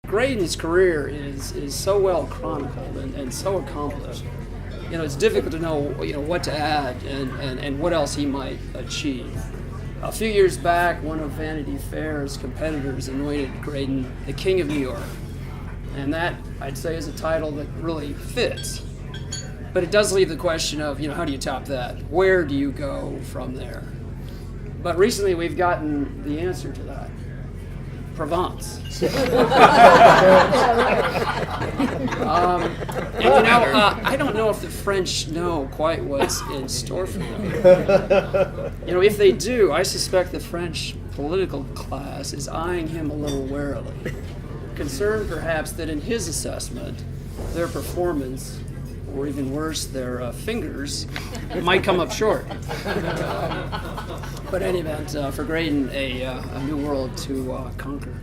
Graydon's career is so well chronicled and so accomplished. It's difficult to know what to add and what else he might achieve. A few years back, one of Vanity Fair's competitors anointed Graydon the King of New York. And that, I'd say, is a title that really fits. But it does leave the question of, how do you top that? Where do you go from there? But recently we've gotten the answer to that. Provence. I don't know if the French know quite what's in store for them. If they do, I suspect the French political class is eyeing him a little warily, concerned perhaps that in his assessment, their performance, or even worse, their fingers, might come up short. But in any event, for Graydon, a new world to conquer.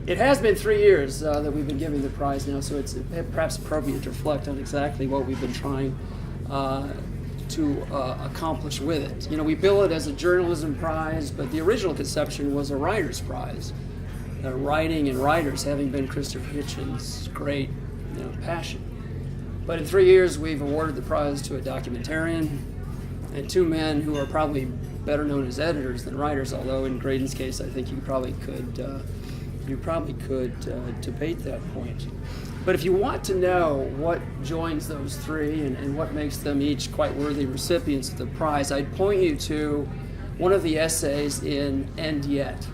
It has been 3 years that we've been giving the prize now, so it's perhaps appropriate to reflect on exactly what we've been trying to accomplish with it. We bill it as a journalism prize, but the original conception was a writer's prize. Writing and writers having been Christopher Hitchens' great passion. But in 3 years, we've awarded the prize to a documentarian and two men who are probably better known as editors than writers, although in Graydon's case, I think you probably could debate that point. But if you want to know what joins those three and what makes them each quite worthy recipients of the prize, I'd point you to one of the essays in And Yet.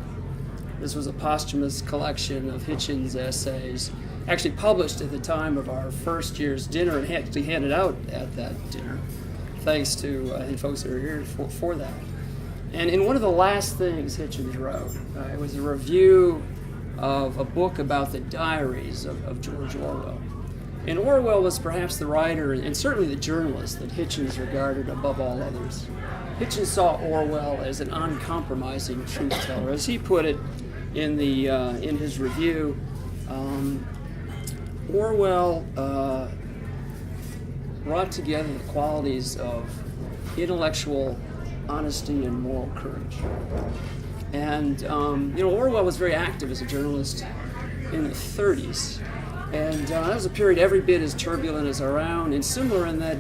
This was a posthumous collection of Hitchens' essays, actually published at the time of our first year's dinner and actually handed out at that dinner, thanks to I think folks that are here for that. And in one of the last things Hitchens wrote, it was a review of a book about the diaries of George Orwell. And Orwell was perhaps the writer and certainly the journalist that Hitchens regarded above all others. Hitchens saw Orwell as an uncompromising truth teller. As he put it in his review, Orwell brought together the qualities of intellectual honesty and moral courage. And Orwell was very active as a journalist in the 30s, and that was a period every bit as turbulent as our own, and similar in that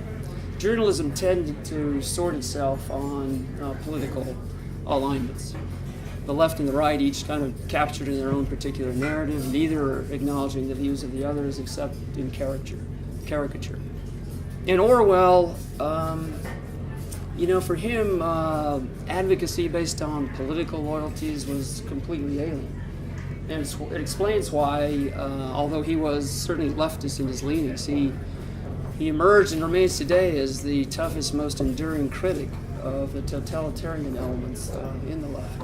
journalism tended to sort itself on political alignments. The left and the right each kind of captured in their own particular narrative, neither acknowledging the views of the others except in caricature. And Orwell, for him, advocacy based on political loyalties was completely alien. And it explains why, although he was certainly leftist in his leanings, he emerged and remains today as the toughest, most enduring critic of the totalitarian elements in the left.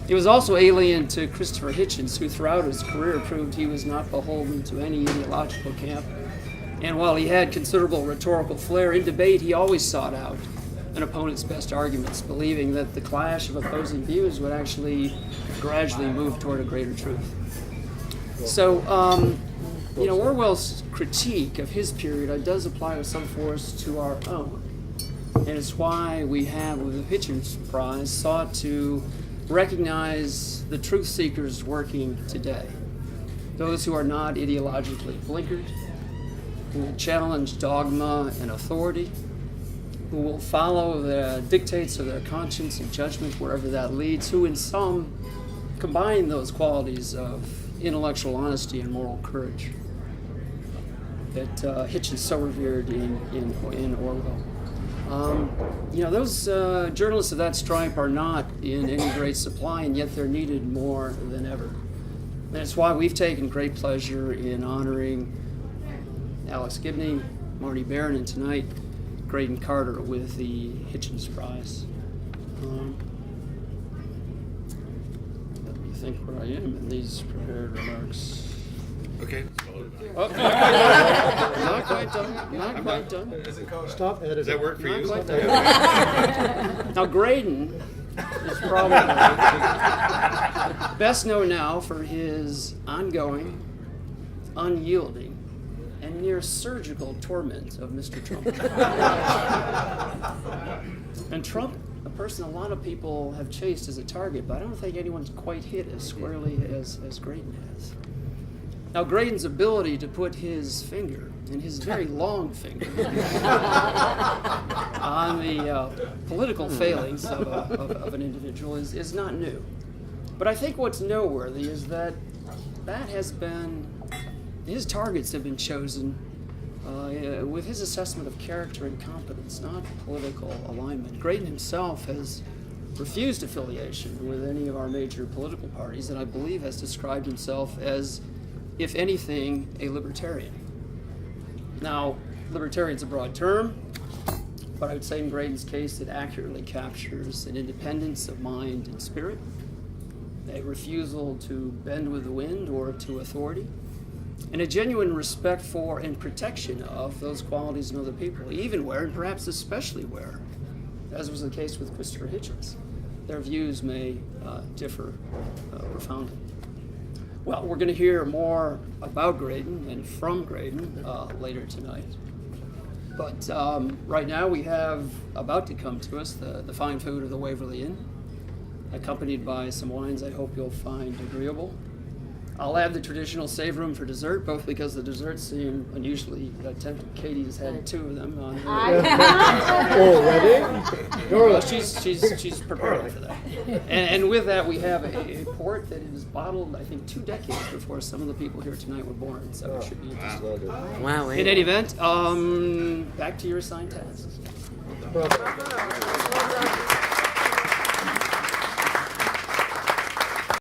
He was also alien to Christopher Hitchens, who throughout his career proved he was not beholden to any ideological camp. And while he had considerable rhetorical flair, in debate he always sought out an opponent's best arguments, believing that the clash of opposing views would actually gradually move toward a greater truth. So, Orwell's critique of his period does apply with some force to our own. And it's why we have, with the Hitchens Prize, sought to recognize the truth seekers working today. Those who are not ideologically blinkered, who will challenge dogma and authority, who will follow the dictates of their conscience and judgment wherever that leads, who in some combine those qualities of intellectual honesty and moral courage that Hitchens so revered in Orwell. Those journalists of that stripe are not in any great supply, and yet they're needed more than ever. And it's why we've taken great pleasure in honoring Alex Gibney, Marty Barron, and tonight Graydon Carter with the Hitchens Prize. Let me think where I am in these prepared remarks. Okay. Oh, not quite done. Not quite done. Stop editing. Does that work for you? Not quite done. Now, Graydon is probably best known now for his ongoing, unyielding, and near surgical torment of Mr. Trump. And Trump, a person a lot of people have chased as a target, but I don't think anyone's quite hit as squarely as Graydon has. Now, Graydon's ability to put his finger, and his very long finger, on the political failings of an individual is not new. But I think what's noteworthy is that his targets have been chosen with his assessment of character and competence, not political alignment. Graydon himself has refused affiliation with any of our major political parties, and I believe has described himself as, if anything, a libertarian. Now, libertarian's a broad term, but I would say in Graydon's case it accurately captures an independence of mind and spirit, a refusal to bend with the wind or to authority, and a genuine respect for and protection of those qualities in other people, even where, and perhaps especially where, as was the case with Christopher Hitchens, their views may differ profoundly. Well, we're going to hear more about Graydon and from Graydon later tonight. But right now we have about to come to us the fine food of the Waverly Inn, accompanied by some wines I hope you'll find agreeable. I'll add the traditional save room for dessert, both because the desserts seem unusually tempting. Katie's had 2 of them on her. Already? Well, she's preparing for that. And with that, we have a port that is bottled, I think, 2 decades before some of the people here tonight were born. So it should be interesting. Wow. In any event, back to your assigned tasks.